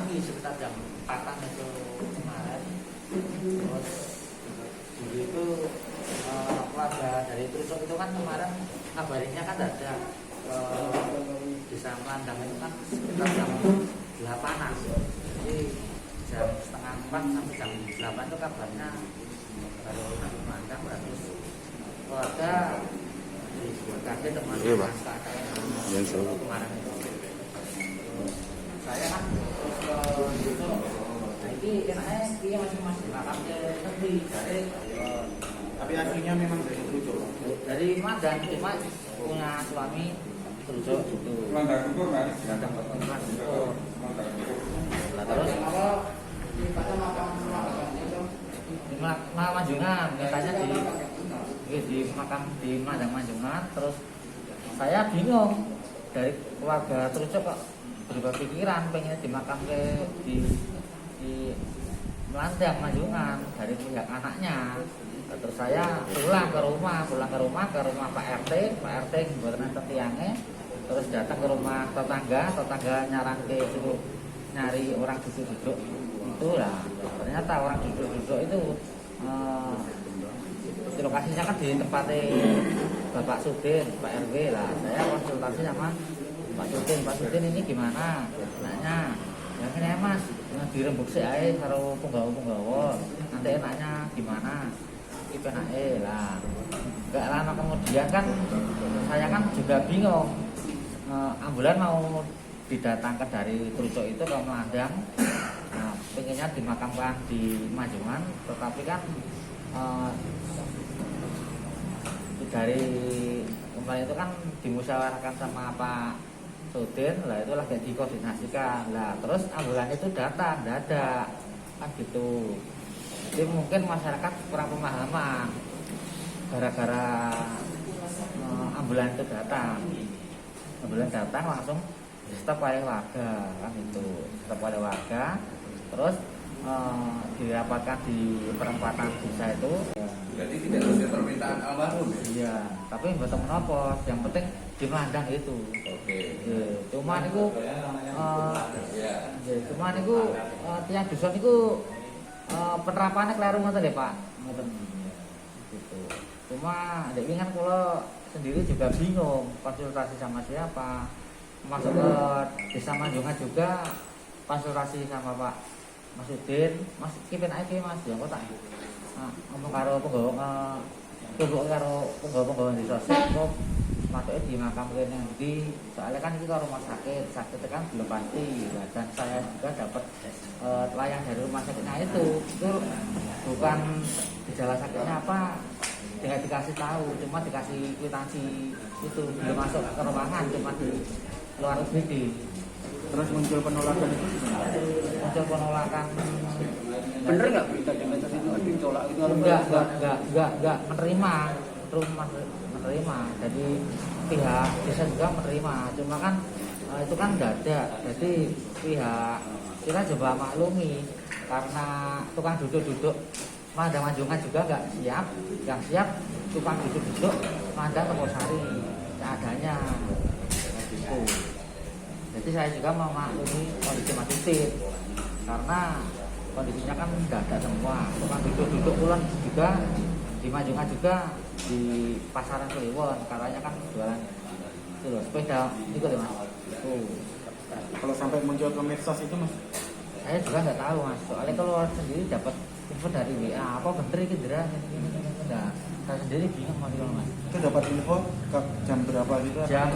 pagi sekitar jam 4 itu kemarin. Terus dulu itu keluarga dari Trusok itu kan kemarin kabarnya kan ada desa Melandang itu kan sekitar jam 8-an. Jadi jam setengah 4 sampai jam 8 itu kabarnya baru sampai Melandang. Terus keluarga dibuat kaget teman-teman kemarin itu. Saya kan ini enaknya dia masing-masing makam negeri dari tapi aslinya memang dari Trusok. dari Melandang, cuma punya suami Trusok itu. Melandang Tukur kan? Melandang Tukur. Terus apa? Di Manjungan, katanya di makam di Melandang Manjungan. Terus saya bingung dari keluarga Trusok kok berubah pikiran pengen dimakamkan di Melandang Manjungan dari pihak anaknya. Terus saya pulang ke rumah Pak RT buat nonton tiangnya. Terus datang ke rumah tetangga nyarang ke suruh nyari orang duduk itu lah. Ternyata orang duduk itu di lokasinya kan di tempatnya Bapak Sudin, Pak RW lah. Saya konsultasi sama Pak Sudin ini gimana? Enaknya, ya ini mas, dirembuk sih aja karo penggawa. Nanti enaknya gimana? Itu enaknya lah. Gak lama kemudian kan saya kan juga bingung. Ambulan mau didatangkan dari Trusok itu ke Melandang. Nah, pengennya dimakamkan di Manjungan, tetapi kan dari kemarin itu kan dimusyawarahkan sama Pak Sudin lah, itu lagi dikoordinasikan lah. Terus ambulan itu datang dadak kan gitu. Jadi mungkin masyarakat kurang pemahaman gara-gara ambulan itu datang langsung stop oleh warga kan itu, stop oleh warga. Terus dirapatkan di perempatan desa itu. Jadi tidak sesuai permintaan almarhum ya? Iya, tapi mboten menapa, yang penting di Melandang itu. Oke. Cuman itu cuman itu tiang dusun itu penerapannya keliru ngoten lho Pak. Ngoten. Gitu. Cuma ndek kan kula sendiri juga bingung konsultasi sama siapa. Masuk ke desa Manjungan juga konsultasi sama Pak Mas Udin, Mas kipen ae Mas, ya kok tak ngomong karo penggawa penggawa di sosial kok matuke dimakamke nang ndi. Soalnya kan iki karo rumah sakit kan belum pasti. Dan saya juga dapat layang dari rumah sakitnya itu bukan gejala sakitnya apa, tidak dikasih tahu, cuma dikasih kwitansi itu, belum masuk ke ruangan, cuma di luar UGD. Terus muncul penolakan itu gimana? Muncul penolakan. Bener nggak berita di medsos itu ditolak itu? Enggak menerima. Jadi pihak desa juga menerima. Cuma kan itu kan dadak. Jadi pihak kita coba maklumi karena tukang duduk Melandang Manjungan juga nggak siap. Yang siap tukang duduk Melandang Temposari adanya. Gitu. Jadi saya juga memaklumi kondisi Mas Udin karena kondisinya kan nggak ada semua. Tukang duduk pulang juga di Manjungan juga di pasaran Kliwon, katanya kan jualan itu loh, sepeda itu loh Mas. Kalau sampai muncul ke medsos itu Mas? Saya juga nggak tahu Mas. Soalnya kalau sendiri dapat info dari WA apa bener ini Dra, enggak. Saya sendiri bingung Mas. Itu dapat info ke jam berapa gitu? Jam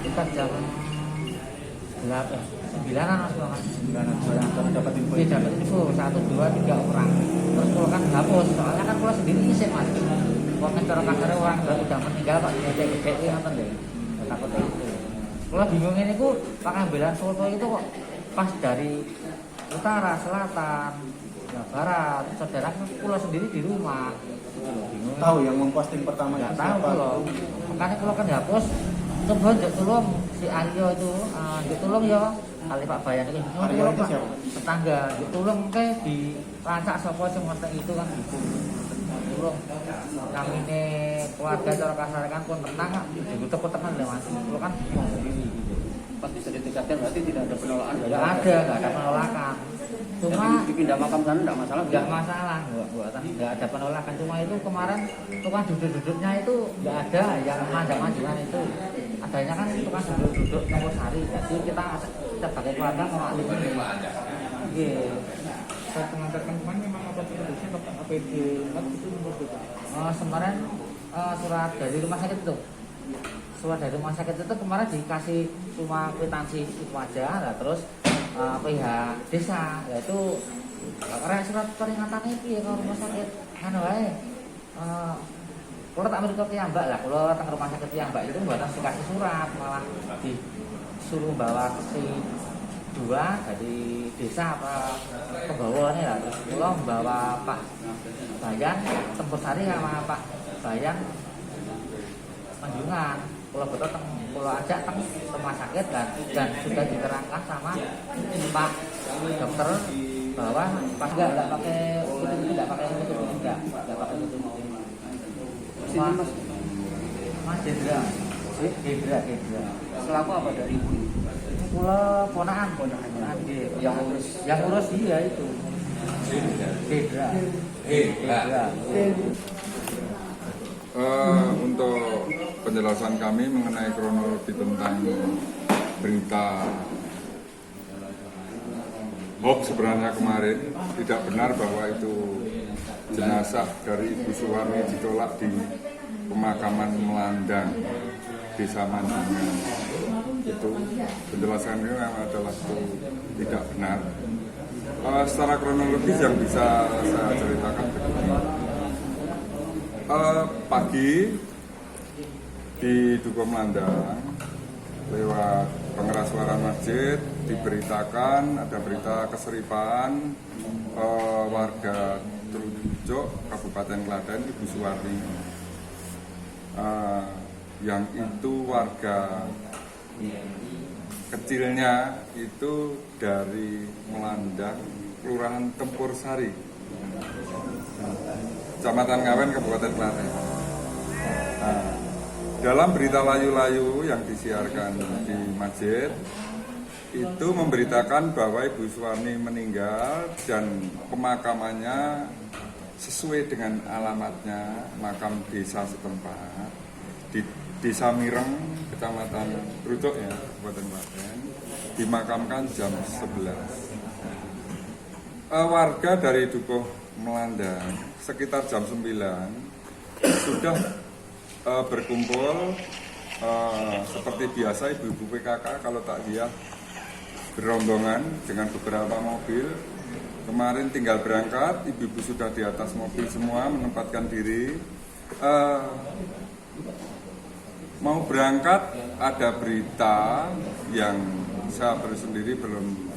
9-an Mas. 9-an kalau dapat info. Iya dapat info 1, 2, 3 orang. Terus kalau kan hapus, soalnya kan kalau sendiri iseng Mas. Komen cara kasarnya orang udah meninggal Pak, gede-gede nonton deh. Takut itu. Kalau bingung ini ku pengambilan foto itu kok pas dari utara, selatan, barat. Saudara pulau sendiri di rumah. Bingung. Tahu yang memposting pertama Nggak itu tahu siapa? loh. Makanya kalau kan dihapus, coba tolong si Aryo itu, tolong ya kali Pak Bayan itu. Aryo itu siapa? Tetangga, tolong ke di rancak sopo sing wonten itu kan gitu. Tolong kami ini keluarga cara kasar kan pun tenang, dibutuh teman lho Mas. Kalau kan bingung sendiri gitu. pas bisa ditingkatkan berarti tidak ada penolakan dari nggak ada penolakan. Cuma jadi dipindah makam sana nggak masalah. nggak masalah, nggak ada penolakan. Cuma itu kemarin tukang duduk-duduknya itu nggak ada yang manjang-manjangan itu. Adanya kan tukang duduk-duduk nomor sari. Jadi kita sebagai keluarga memaklumi. Iya. Saat mengantarkan kemarin memang apa tulisnya Bapak APD 4 itu nomor berapa? Kemarin surat dari rumah sakit itu. Surat dari rumah sakit itu kemarin dikasih cuma kwitansi itu aja, lah terus pihak desa, yaitu karena surat peringatan itu ya kalau rumah sakit kan wae. Kalau tak menurut Mbak lah, kalau datang ke rumah sakit Mbak itu buatan dikasih surat, malah disuruh bawa ke dua dari desa apa ke bawah nih lah, terus kalau membawa Pak Bayan Tempur Sari sama Pak Bayan Manjungan, kalau betul kalau ajak ke rumah sakit dan sudah diterangkan sama Pak dokter bahwa pas nggak pakai tidak pakai Mas Hendra. Selaku apa dari ibu? Kalau ponakan yang urus dia itu Hendra. Untuk penjelasan kami mengenai kronologi tentang berita hoax sebenarnya kemarin, tidak benar bahwa itu jenazah dari Ibu Suwarni ditolak di pemakaman Melandang, Desa Manjungan. Itu penjelasannya adalah itu tidak benar. Secara kronologis yang bisa saya ceritakan begini. Pagi di Dukuh Melandang lewat pengeras suara masjid diberitakan ada berita keseripaan warga Trujuk Kabupaten Klaten Ibu Suwarni, yang itu warga kecilnya itu dari Melandang, Kelurahan Tempur Sari, Kecamatan Ngawen, Kabupaten Klaten. Dalam berita layu-layu yang disiarkan di masjid itu memberitakan bahwa Ibu Suwarni meninggal dan pemakamannya sesuai dengan alamatnya, makam desa setempat di Desa Mireng, Kecamatan Trujuk ya, Kabupaten Klaten, dimakamkan jam 11. Warga dari Dukuh Melandang sekitar jam 9 sudah berkumpul seperti biasa ibu-ibu PKK kalau takziah berombongan dengan beberapa mobil. Kemarin tinggal berangkat, ibu-ibu sudah di atas mobil semua menempatkan diri. Mau berangkat ada berita yang saya sendiri belum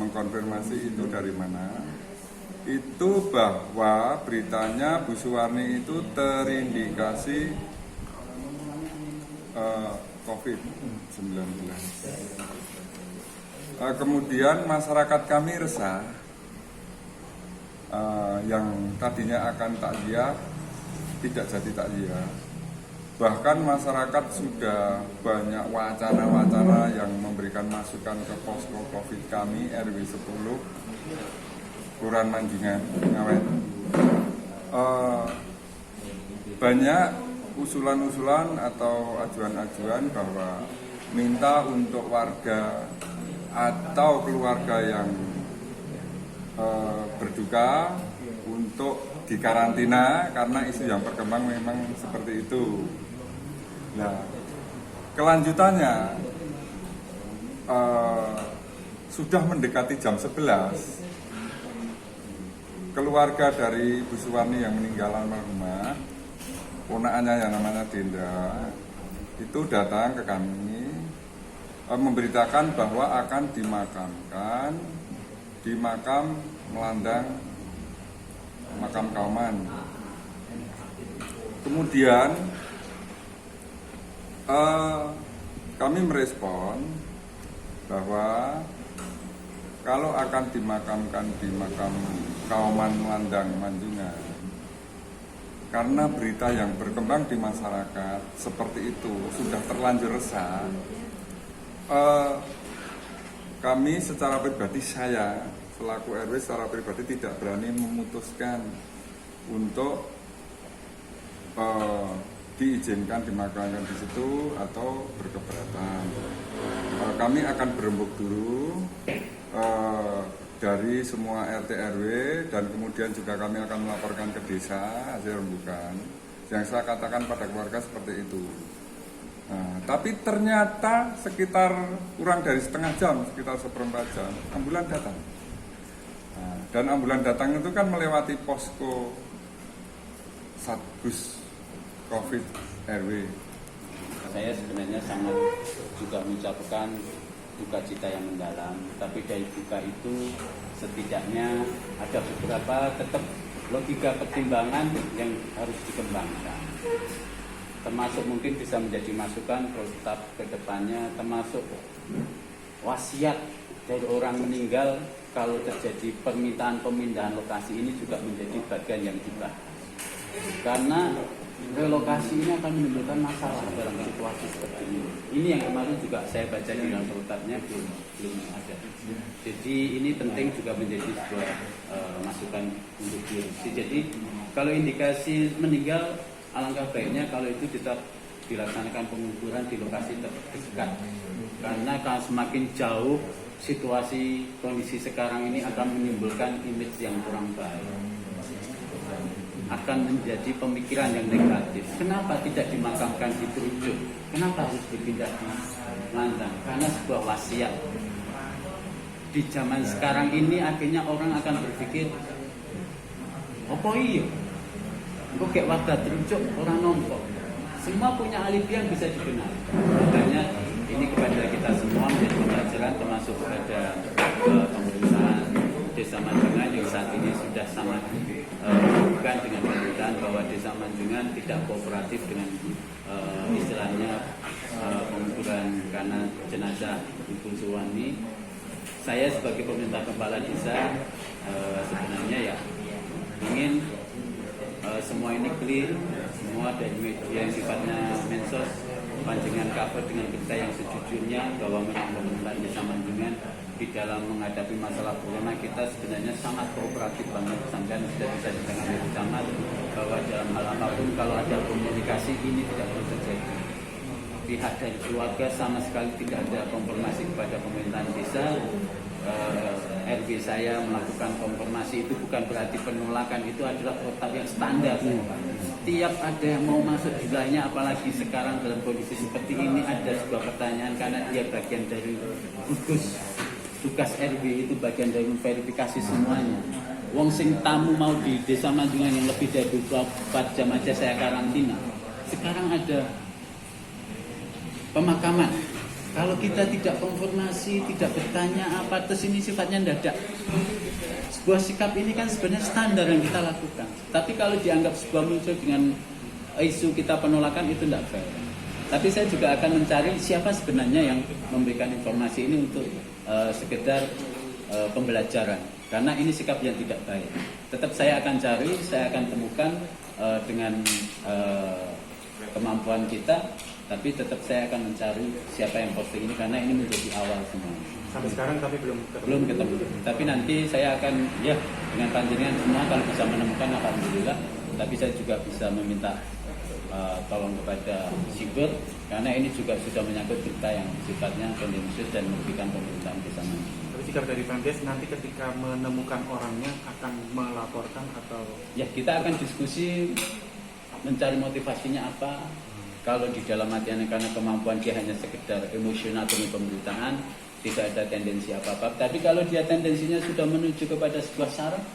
mengkonfirmasi itu dari mana. Itu bahwa beritanya Bu Suwarni itu terindikasi COVID-19. Kemudian masyarakat kami resah, yang tadinya akan takziah tidak jadi takziah. Bahkan masyarakat sudah banyak wacana-wacana yang memberikan masukan ke posko COVID kami RW 10 Kelurahan Manjungan, Ngawen. Banyak usulan-usulan atau ajuan-ajuan bahwa minta untuk warga atau keluarga yang berduka untuk dikarantina karena isu yang berkembang memang seperti itu. Nah, kelanjutannya sudah mendekati jam 11. Keluarga dari Bu Suwarni yang meninggal almarhumah, ponakannya yang namanya Denda, itu datang ke kami memberitakan bahwa akan dimakamkan di makam Melandang, makam Kauman. Kemudian kami merespon bahwa kalau akan dimakamkan di makam Kauman Melandang Manjungan, karena berita yang berkembang di masyarakat seperti itu sudah terlanjur resah, kami secara pribadi, saya selaku RW secara pribadi tidak berani memutuskan untuk diizinkan dimakamkan di situ atau berkeberatan. Kami akan berembuk dulu dari semua RT RW dan kemudian juga kami akan melaporkan ke desa hasil rembukan. Yang saya katakan pada keluarga seperti itu. Nah, tapi ternyata sekitar kurang dari setengah jam, sekitar seperempat jam, ambulan datang. Nah, dan ambulan datang itu kan melewati posko Satgas Covid RW. Saya sebenarnya sangat juga mengucapkan duka cita yang mendalam, tapi dari duka itu setidaknya ada beberapa tetap logika pertimbangan yang harus dikembangkan, termasuk mungkin bisa menjadi masukan protap ke depannya, termasuk wasiat dari orang meninggal kalau terjadi permintaan pemindahan lokasi ini juga menjadi bagian yang dibahas, karena relokasi ini akan menimbulkan masalah dalam situasi seperti ini. Ini yang kemarin juga saya baca di dalam protapnya belum ada. Jadi ini penting juga menjadi sebuah masukan untuk direksi. Jadi kalau indikasi meninggal, alangkah baiknya kalau itu tetap dilaksanakan pengukuran di lokasi terdekat. Karena kalau semakin jauh situasi kondisi sekarang ini akan menimbulkan image yang kurang baik, akan menjadi pemikiran yang negatif. Kenapa tidak dimakamkan di Trucuk? Kenapa harus dipindah di Lantang? Karena sebuah wasiat. Di zaman sekarang ini akhirnya orang akan berpikir, apa iya? Kok kayak warga Trucuk orang nombok? Semua punya alibi yang bisa dikenal. Makanya ini kepada kita semua menjadi pembelajaran, termasuk kepada pemerintahan Desa Manjungan yang saat ini sudah sangat bukan dengan pemerintahan bahwa Desa Manjungan tidak kooperatif dengan istilahnya pengukuran karena jenazah Ibu Suwani. Saya sebagai pemerintah kepala desa sebenarnya ya ingin semua ini clear, semua dari media yang sifatnya mensos panjangan cover dengan berita yang sejujurnya bahwa memang pemerintahan Desa Manjungan di dalam menghadapi masalah corona kita sebenarnya sangat kooperatif banget, sampai sudah bisa ditangani oleh camat bahwa dalam hal apapun kalau ada komunikasi ini tidak perlu terjadi. Pihak dari keluarga sama sekali tidak ada konfirmasi kepada pemerintahan desa. RW saya melakukan konfirmasi itu bukan berarti penolakan, itu adalah protap yang standar. Tiap ada yang mau masuk jumlahnya, apalagi sekarang dalam kondisi seperti ini ada sebuah pertanyaan karena dia bagian dari gugus tugas RW, itu bagian dari verifikasi semuanya. Wong sing tamu mau di Desa Manjungan yang lebih dari 24 jam aja saya karantina. Sekarang ada pemakaman. Kalau kita tidak konfirmasi, tidak bertanya apa, terus ini sifatnya mendadak. Sebuah sikap ini kan sebenarnya standar yang kita lakukan. Tapi kalau dianggap sebuah muncul dengan isu kita penolakan, itu tidak fair. Tapi saya juga akan mencari siapa sebenarnya yang memberikan informasi ini untuk sekedar pembelajaran. Karena ini sikap yang tidak baik. Tetap saya akan cari, saya akan temukan dengan kemampuan kita. Tapi tetap saya akan mencari siapa yang posting ini karena ini menjadi awal semua. Sampai sekarang tapi belum ketemu. Tapi nanti saya akan ya dengan panjenengan semua kalau bisa menemukan alhamdulillah. Tapi saya juga bisa meminta tolong kepada siber karena ini juga sudah menyangkut berita yang sifatnya tendensius dan merugikan pemerintahan desa. Tapi sikap dari Pemdes nanti ketika menemukan orangnya akan melaporkan atau? Ya, kita akan diskusi mencari motivasinya apa. Kalau di dalam hatinya karena kemampuan dia hanya sekedar emosional demi pemberitaan, tidak ada tendensi apa-apa. Tapi kalau dia tendensinya sudah menuju kepada sebuah syarat,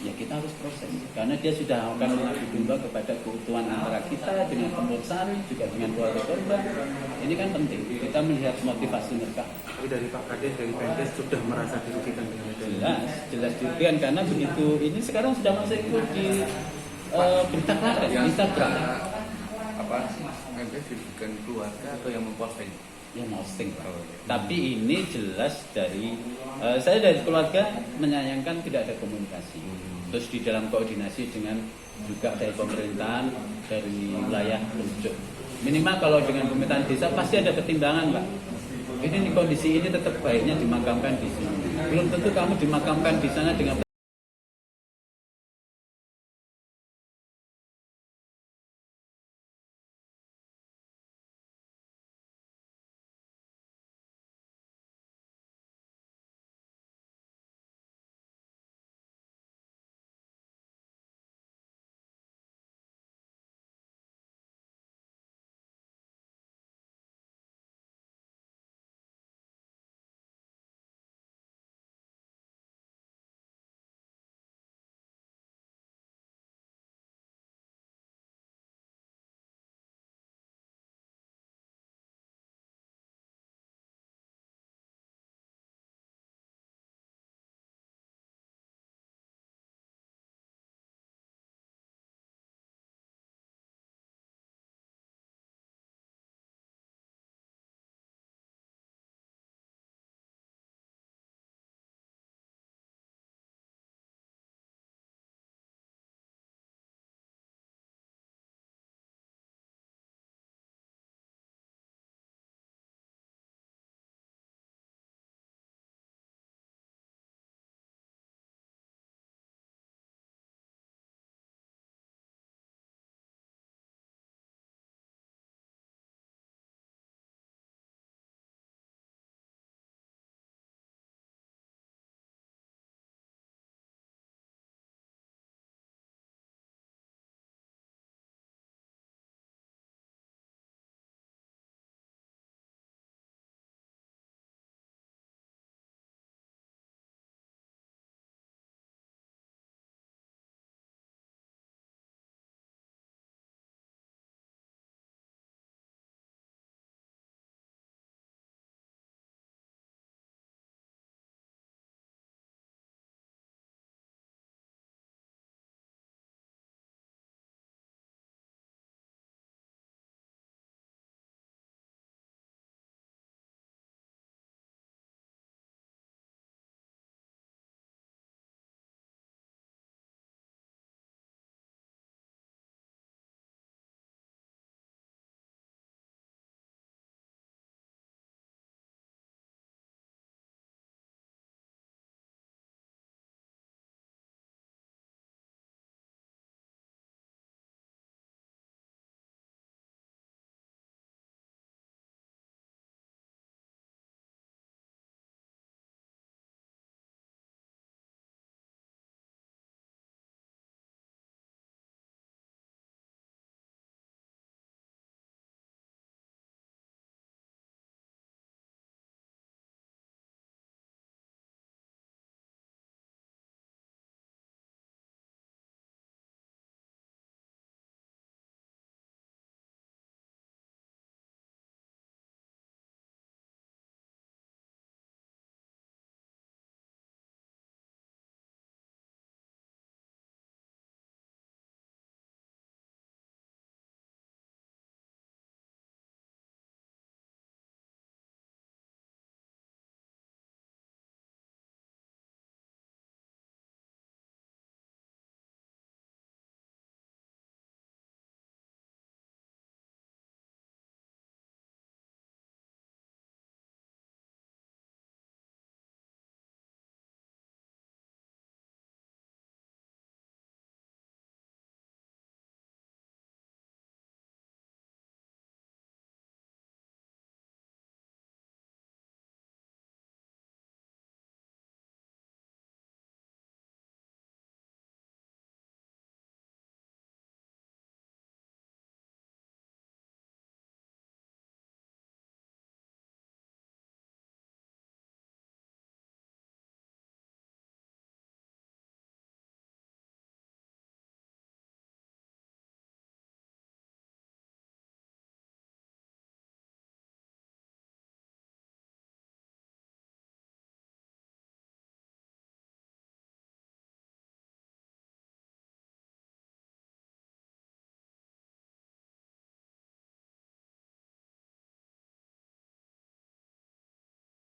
ya kita harus proses. Karena dia sudah akan mengadu domba kepada keutuhan antara kita dengan Pembursari, juga dengan keluarga korban. Ini kan penting, kita melihat motivasi mereka. Tapi dari Pak Kades, dari Pemdes sudah merasa dirugikan dengan itu? Jelas dirugikan karena begitu ini sekarang sudah masuk ikut di berita Klaten, Instagram. Apa Pemdes dirugikan keluarga atau yang memposting? Yang posting. Tapi ini jelas dari saya dari keluarga menyayangkan tidak ada komunikasi. Terus di dalam koordinasi dengan juga dari pemerintahan dari wilayah Trucuk. Minimal kalau dengan pemerintahan desa pasti ada pertimbangan, Pak. ini kondisi ini tetap baiknya dimakamkan di sini. Belum tentu kamu dimakamkan di sana dengan